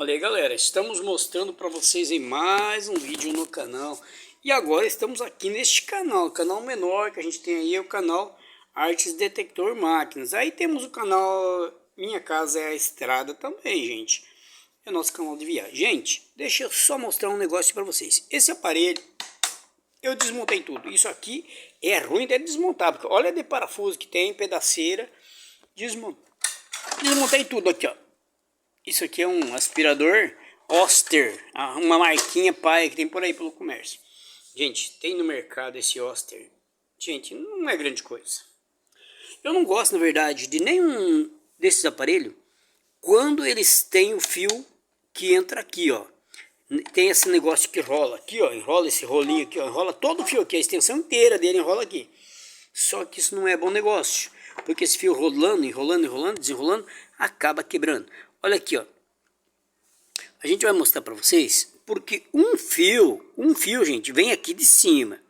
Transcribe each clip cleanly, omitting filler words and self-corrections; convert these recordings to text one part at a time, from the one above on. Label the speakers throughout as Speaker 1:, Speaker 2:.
Speaker 1: Olha aí, galera, estamos mostrando para vocês em mais um vídeo no canal. E agora estamos aqui neste canal, o canal menor que a gente tem aí é o canal Artes Detector Máquinas. Aí temos o canal Minha Casa é a Estrada também, gente. É o nosso canal de viagem. Gente, deixa eu só mostrar um negócio para vocês. Esse aparelho, eu desmontei tudo. Isso aqui é ruim de desmontar, porque olha de parafuso que tem, pedaceira. Desmontei tudo aqui, ó. Isso aqui é um aspirador Oster, uma marquinha paia que tem por aí pelo comércio. Gente, tem no mercado esse Oster. Gente, não é grande coisa. Eu não gosto, na verdade, de nenhum desses aparelhos quando eles têm o fio que entra aqui, ó. Tem esse negócio que rola aqui, ó. Enrola esse rolinho aqui, ó. Enrola todo o fio aqui, a extensão inteira dele enrola aqui. Só que isso não é bom negócio, porque esse fio rolando, enrolando, desenrolando, acaba quebrando. Olha aqui, ó. A gente vai mostrar para vocês, porque um fio, gente, vem aqui de cima.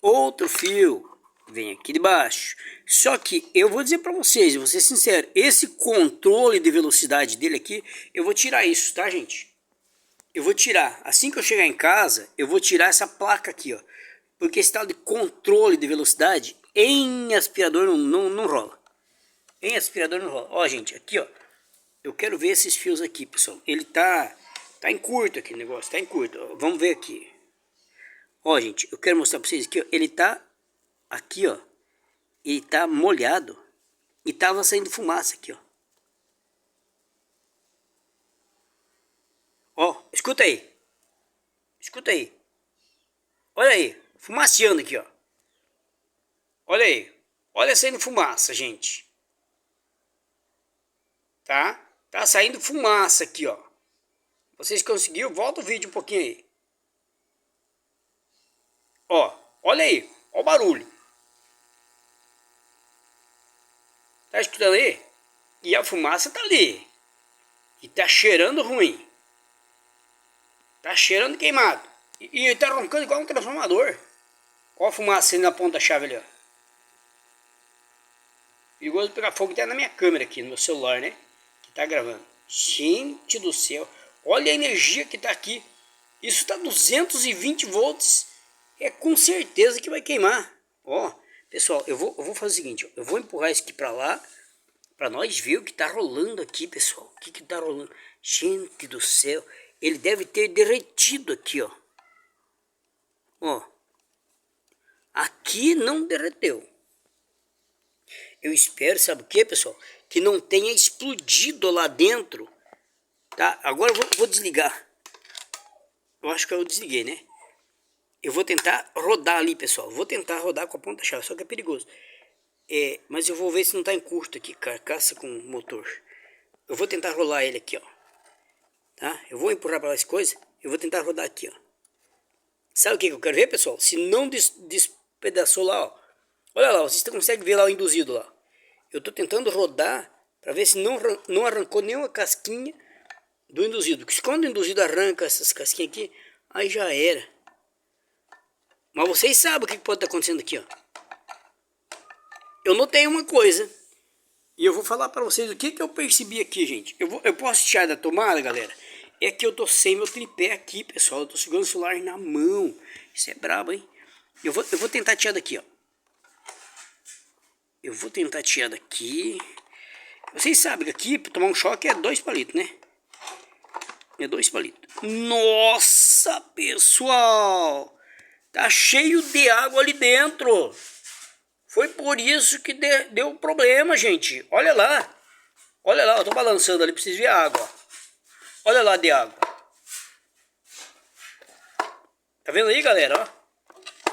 Speaker 1: Outro fio vem aqui de baixo. Só que eu vou dizer para vocês, vou ser sincero, esse controle de velocidade dele aqui, eu vou tirar isso, tá, gente? Eu vou tirar. Assim que eu chegar em casa, eu vou tirar essa placa aqui, ó. Porque esse tal de controle de velocidade em aspirador não rola. Em aspirador não rola. Ó, gente, aqui, ó. Eu quero ver esses fios aqui, pessoal. Ele tá em curto aqui o negócio, tá em curto. Ó, vamos ver aqui. Ó, gente, eu quero mostrar pra vocês aqui, ó. Ele tá aqui, ó. Ele tá molhado e tava saindo fumaça aqui, ó. Ó, escuta aí. Escuta aí. Olha aí, fumaceando aqui, ó. Olha aí. Olha saindo fumaça, gente. Tá? Tá saindo fumaça aqui, ó. Vocês conseguiram? Volta o vídeo um pouquinho aí. Ó, olha aí. Ó o barulho. Tá escutando aí? E a fumaça tá ali. E tá cheirando ruim. Tá cheirando queimado. E tá roncando igual um transformador. Ó a fumaça aí na ponta da chave ali, ó. Perigoso pegar fogo até na minha câmera aqui, no meu celular, né? Que tá gravando. Gente do céu. Olha a energia que tá aqui. Isso tá 220 volts. É com certeza que vai queimar. Ó, pessoal, eu vou fazer o seguinte. Ó, eu vou empurrar isso aqui pra lá. Pra nós ver o que tá rolando aqui, pessoal. O que tá rolando. Gente do céu. Ele deve ter derretido aqui, ó. Ó. Aqui não derreteu. Eu espero, sabe o que, pessoal? Que não tenha explodido lá dentro. Tá? Agora eu vou desligar. Eu acho que eu desliguei, né? Eu vou tentar rodar ali, pessoal. Vou tentar rodar com a ponta-chave, só que é perigoso. Mas eu vou ver se não tá em curto aqui, carcaça com motor. Eu vou tentar rolar ele aqui, ó. Tá? Eu vou empurrar para as coisas. Eu vou tentar rodar aqui, ó. Sabe o que eu quero ver, pessoal? Se não despedaçou lá, ó. Olha lá, vocês conseguem ver lá o induzido lá. Eu tô tentando rodar para ver se não arrancou nenhuma casquinha do induzido. Porque quando o induzido arranca essas casquinhas aqui, aí já era. Mas vocês sabem o que pode estar acontecendo aqui, ó. Eu notei uma coisa. E eu vou falar para vocês o que eu percebi aqui, gente. Eu posso tirar da tomada, galera? É que eu tô sem meu tripé aqui, pessoal. Eu tô segurando o celular na mão. Isso é brabo, hein? Eu vou tentar tirar daqui, ó. Eu vou tentar tirar daqui. Vocês sabem que aqui, para tomar um choque, é 2 palitos, né? É 2 palitos. Nossa, pessoal! Tá cheio de água ali dentro. Foi por isso que deu problema, gente. Olha lá. Olha lá, eu tô balançando ali pra vocês verem a água. Olha lá de água. Tá vendo aí, galera? Ó.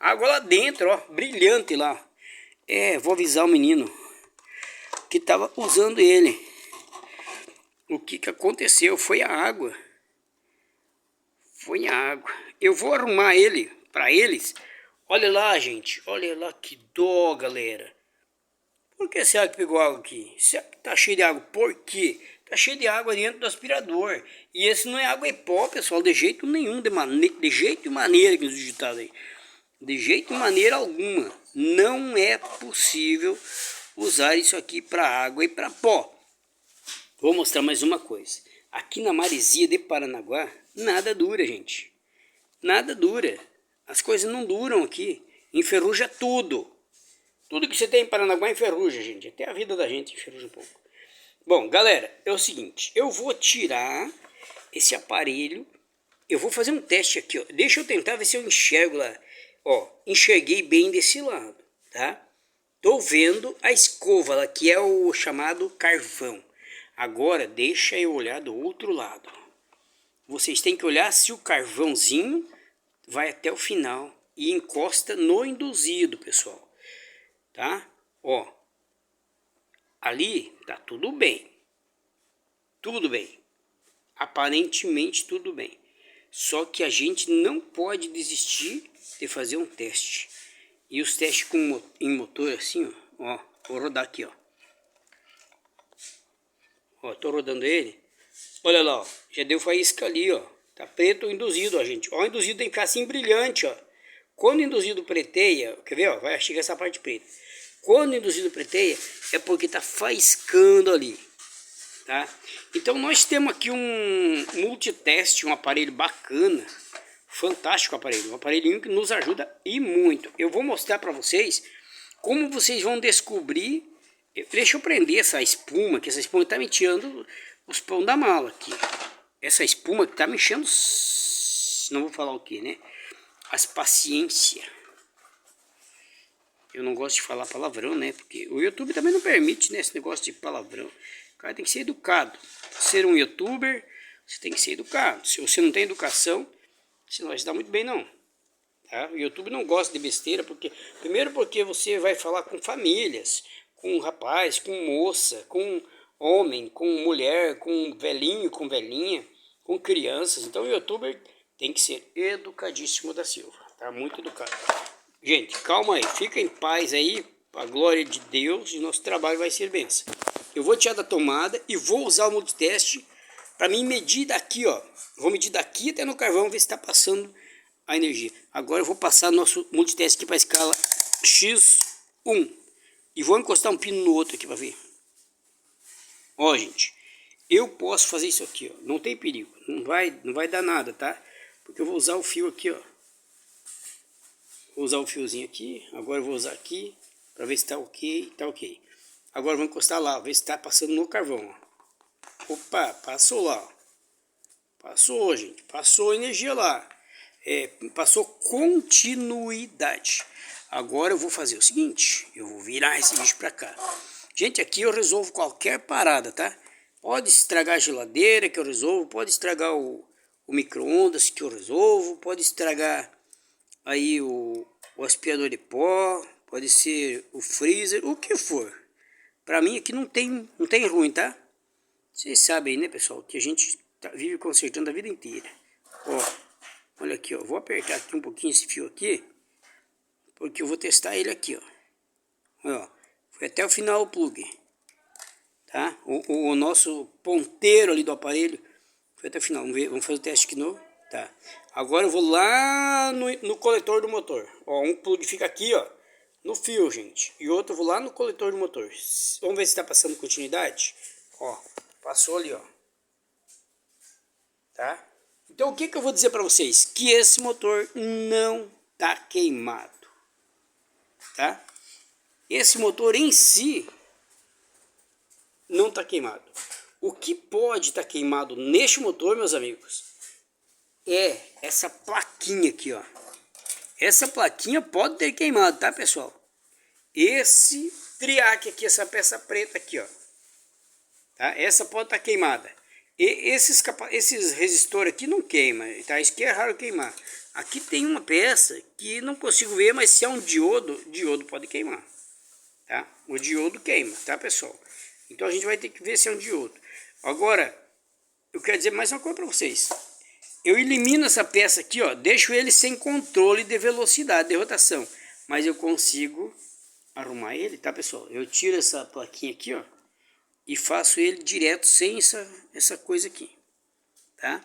Speaker 1: Água lá dentro, ó. Brilhante lá. Vou avisar o menino que tava usando ele. O que aconteceu foi a água. Foi a água. Eu vou arrumar ele para eles. Olha lá, gente. Olha lá que dó, galera. Por que será que pegou água aqui? Será que tá cheio de água? Por quê? Tá cheio de água dentro do aspirador. E esse não é água em pó, pessoal. De jeito nenhum. De jeito e maneira que nos digitados aí. De jeito e maneira alguma. Não é possível usar isso aqui para água e para pó. Vou mostrar mais uma coisa. Aqui na Maresia de Paranaguá, nada dura, gente. Nada dura. As coisas não duram aqui. Enferruja tudo. Tudo que você tem em Paranaguá enferruja, gente. Até a vida da gente enferruja um pouco. Bom, galera, é o seguinte. Eu vou tirar esse aparelho. Eu vou fazer um teste aqui, ó. Deixa eu tentar ver se eu enxergo lá. Ó, enxerguei bem desse lado, tá? Tô vendo a escova lá, que é o chamado carvão. Agora, deixa eu olhar do outro lado. Vocês têm que olhar se o carvãozinho vai até o final e encosta no induzido, pessoal. Tá? Ó, ali tá tudo bem. Tudo bem. Aparentemente tudo bem. Só que a gente não pode desistir de fazer um teste. E os testes em motor assim, ó, vou rodar aqui, ó. Ó, tô rodando ele. Olha lá, ó, já deu faísca ali, ó. Tá preto o induzido, ó, gente. Ó, o induzido tem que ficar assim brilhante, ó. Quando o induzido preteia, quer ver, ó, vai chegar essa parte preta. Quando o induzido preteia, é porque tá faiscando ali, tá? Então nós temos aqui um multiteste, um aparelho bacana, fantástico aparelho, um aparelhinho que nos ajuda e muito. Eu vou mostrar para vocês como vocês vão descobrir. Deixa eu prender essa espuma, que essa espuma tá me tirando os pão da mala aqui. Essa espuma que tá me enchendo, não vou falar o que, né? As paciência. Eu não gosto de falar palavrão, né? Porque o YouTube também não permite, né, esse negócio de palavrão. O cara tem que ser educado. Ser um YouTuber, você tem que ser educado. Se você não tem educação, você não vai se dar muito bem, não. Tá? O YouTube não gosta de besteira, porque primeiro porque você vai falar com famílias, com rapaz, com moça, com homem, com mulher, com velhinho, com velhinha, com crianças. Então o YouTuber tem que ser educadíssimo da Silva, tá? Muito educado. Gente, calma aí, fica em paz aí, a glória de Deus, e nosso trabalho vai ser bênção. Eu vou tirar da tomada e vou usar o multiteste para mim medir daqui, ó. Vou medir daqui até no carvão, ver se está passando a energia. Agora eu vou passar nosso multiteste aqui para a escala X1 e vou encostar um pino no outro aqui para ver. Ó, gente, eu posso fazer isso aqui, ó. Não tem perigo, não vai dar nada, tá? Porque eu vou usar o fio aqui, ó. Vou usar o fiozinho aqui, agora eu vou usar aqui para ver se tá ok, tá ok. Agora eu vou encostar lá, ver se tá passando no carvão, ó. Opa, passou lá, ó. Passou, gente, passou energia lá. Passou continuidade. Agora eu vou fazer o seguinte, eu vou virar esse bicho para cá. Gente, aqui eu resolvo qualquer parada, tá? Pode estragar a geladeira que eu resolvo, pode estragar o micro-ondas que eu resolvo, pode estragar aí o aspirador de pó, pode ser o freezer, o que for. Pra mim aqui não tem ruim, tá? Vocês sabem, né, pessoal, que a gente vive consertando a vida inteira. Ó, olha aqui, ó, vou apertar aqui um pouquinho esse fio aqui, porque eu vou testar ele aqui, ó. Ó, foi até o final o plug, tá? O nosso ponteiro ali do aparelho foi até o final. Vamos fazer o teste de novo. Tá. Agora eu vou lá no coletor do motor. Ó, um plug fica aqui, ó, no fio, gente. E outro eu vou lá no coletor do motor. Vamos ver se está passando continuidade. Ó, passou ali, ó. Tá? Então o que eu vou dizer para vocês? Que esse motor não tá queimado. Tá? Esse motor em si não tá queimado. O que pode estar queimado neste motor, meus amigos, é essa plaquinha aqui, ó. Essa plaquinha pode ter queimado, tá, pessoal? Esse triac aqui, essa peça preta aqui, ó. Tá? Essa pode estar queimada. E esses resistores aqui não queimam, tá? Isso aqui é raro queimar. Aqui tem uma peça que não consigo ver, mas se é um diodo pode queimar. Tá? O diodo queima, tá, pessoal? Então a gente vai ter que ver se é um diodo. Agora, eu quero dizer mais uma coisa para vocês. Eu elimino essa peça aqui, ó, deixo ele sem controle de velocidade, de rotação. Mas eu consigo arrumar ele, tá, pessoal? Eu tiro essa plaquinha aqui, ó, e faço ele direto sem essa coisa aqui, tá?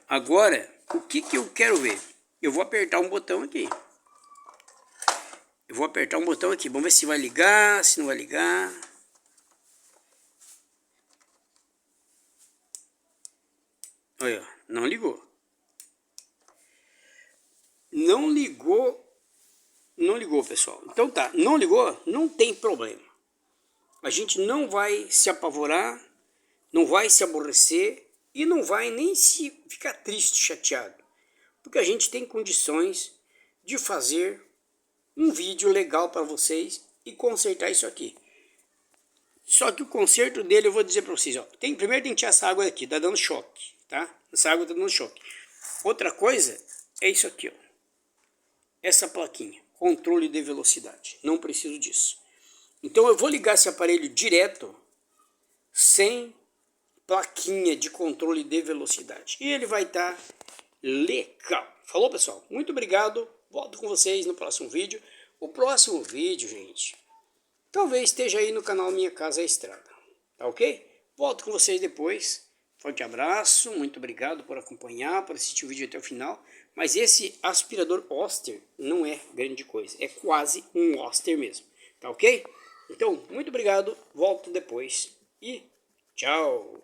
Speaker 1: Agora, o que eu quero ver? Eu vou apertar um botão aqui. Eu vou apertar um botão aqui. Vamos ver se vai ligar, se não vai ligar. Olha, não ligou. Não ligou. Não ligou, pessoal. Então tá, não ligou, não tem problema. A gente não vai se apavorar, não vai se aborrecer e não vai nem se ficar triste, chateado. Porque a gente tem condições de fazer um vídeo legal para vocês e consertar isso aqui. Só que o conserto dele eu vou dizer para vocês, ó, primeiro tem que tirar essa água aqui, tá dando choque, tá? Essa água tá dando choque. Outra coisa é isso aqui, ó. Essa plaquinha, controle de velocidade. Não preciso disso. Então eu vou ligar esse aparelho direto, sem plaquinha de controle de velocidade. E ele vai estar legal. Falou, pessoal? Muito obrigado. Volto com vocês no próximo vídeo. O próximo vídeo, gente, talvez esteja aí no canal Minha Casa é Estrada. Tá ok? Volto com vocês depois. Forte abraço. Muito obrigado por acompanhar, por assistir o vídeo até o final. Mas esse aspirador Oster não é grande coisa. É quase um Oster mesmo. Tá ok? Então, muito obrigado. Volto depois. E tchau.